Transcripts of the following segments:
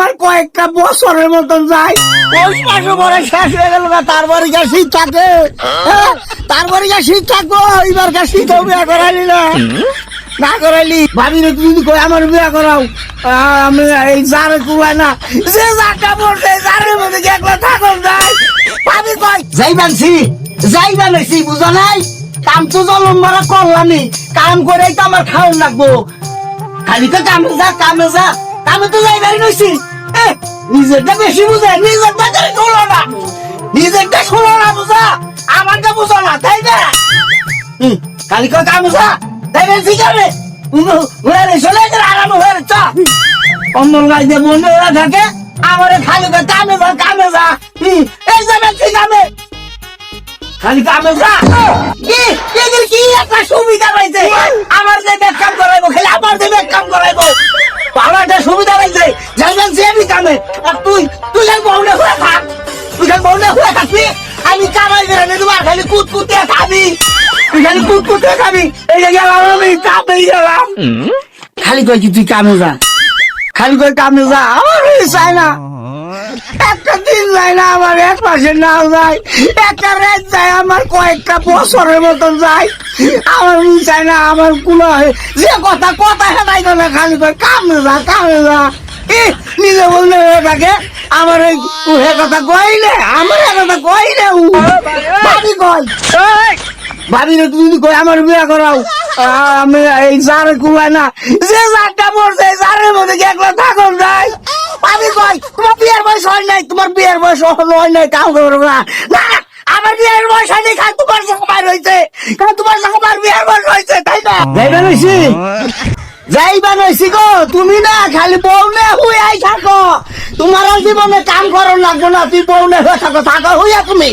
আমার কয়েকটা বছরের মতন যায়। পৌষ মাসও পরে শেষ হয়ে গেল না, তারপরে গা শীত থাকে। তারপরে গা শীত থাকবো, এবার গা শীতও বিয়া করাইলি না করাইলি। ভাবি রে তুই কই আমার বিয়া করাও, আমি এই জারে কুয়ায় না, যে জারটা পড়ছে জারের মধ্যে একলা থাকুন যায়। ভাবি কই যাই বানাইছি বুঝো নাই, কাম তো জলম মারা করলামই, কাম করেই তো আমার খাওয়ান লাগবো। খালি তো কামে যা কামে তো যাইবারই নইছি। নিজেরটা বেশি বুঝে, নিজেরটা শোনো না, নিজেরটা শোনো না বুঝা, আমারটা বুঝো না, তাই না? খালি কয় কামে যা, তাই না? ঠিক আছে চলে আরাম হয়ে চ অন্য গাড়িতে বন্ধু ওরা থাকে, আমার খালি কয় কামে যা এই যাবে ঠিক আছে, খালি কামে যা। এদের কি একটা সুবিধা পাইছে, আমার যে ব্যাগ কাম করাইবো, খালি আমার যে ব্যাগ কাম করাইবো, আমার একটা সুবিধা পাইছে, যাইবেন যে আমি কামে। আর তুই খালি বউনে হয়ে থাক, থাকবি, আমি কামাই করে নে, তোমার খালি কুতকুতে খাবি, তুই খালি কুতকুতে খাবি। এই যে গেলাম আমি কামে গেলাম, খালি কয় কি তুই কামে যা, খালি কয় কামে যা। আমার চাই না, একটা দিন যায় না আমার, এক মাসের নাও যায়, একটা রেট যায় আমার কয়েকটা বছরের মতন যায়। আমার চাই না, আমার কুলো যে কথা হেঁটাই করে খালি করে কামে যা। নিজে বললে থাকে আমার কথা কইলে, আমার কথা কইলে ভাবি কয়, ভাবি রে তুই কই আমার বিয়া করাও, আমি এই জারে কুয়ায় না, যে জারটা পড়ছে জারের মধ্যে একলা থাকুন যায়। ভাবি কই তোমার বিয়ের বয়স হয় নাই, তোমার বিয়ের বয়স হয় নাই, কাম করো না। আমার বিয়ের বয়স হয়নি, খালি তোমার সঙ্গে বাইর হয়েছে, তোমার সঙ্গে আমার বিয়ের বয়স হয়েছে, তাই না? যাইবা নইছি গো, তুমি না খালি বউলে হুইয়াই থাকো, তোমার জীবনে কাম করো লাগবো না, তুই বউলে হয়ে থাকো হইয়া তুমি।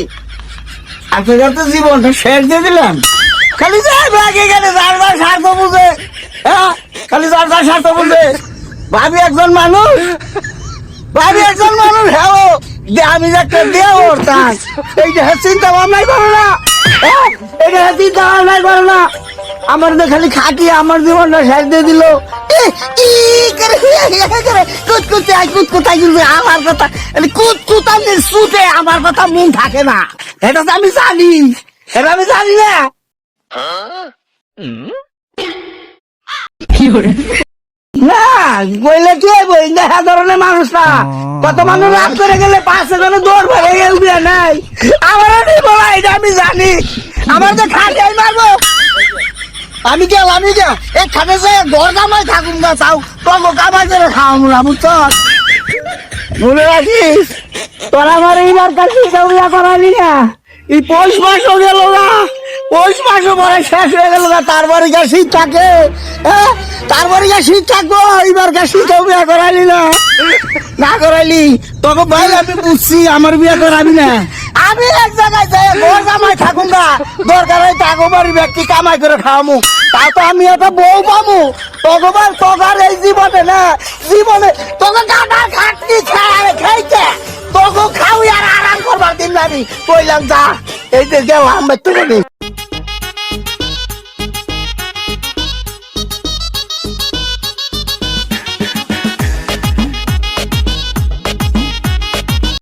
আপনার তো জীবনটা শেষ দিয়ে দিলাম, খালি যাইবে আগে গেলে যার স্বার্থ বুঝে, খালি যার স্বার্থ বুঝে। ভাবি একজন মানুষ হ্যাঁ, আমি একটা দেও তাই এইটা চিন্তা ভাবনাই করো না, এটা চিন্তা ভাবনাই করো না। আমার তো খালি খাটি আমার জীবনটা শেষ দিয়ে দিল। আমার কথা ছুটে, আমার কথা মন থাকে না, এটা তো আমি জানি, না। না কইলে কি হইব, দেখা ধরনের মানুষ না, কত মানুষ রাত করে গেলে পাশে যেন দৌড় ভরে গেল নাই, আমার বলা এটা আমি জানি, আমার তো খাটাই মারবো। আমি এখানে যে ঘর কামাই থাকুন না, চাও তখন কামাই করে খাওয়াবো না, বুঝছ? মনে রাখিস তোর আমার এইবার কাছে করালি না, এই পৌষ মাসও গেল না, পৌষ মাসও পরে শেষ হয়ে গেল না, তারপরে গা শীত থাকে, তারপরে গা শীত থাকবো, এইবার গা শীতও বিয়া করাইলি না করাইলি, তোকে ভাই আমি বুঝছি আমার বিয়া করাবি না। আমি এক জায়গায় যাই ঘর কামাই থাকুন না, দরকার হয় তাকে বাড়ি ব্যক্তি কামাই করে খাওয়ামু, তা তো আমি একটা বউ পাবো, তোকার এই জীবনে তোকে গাঁদা খাটনি খাইছে, তোকে খাওয়াই আর আরাম করবার দিন আমি কইলাম যা, এই যে গেলাম তুলে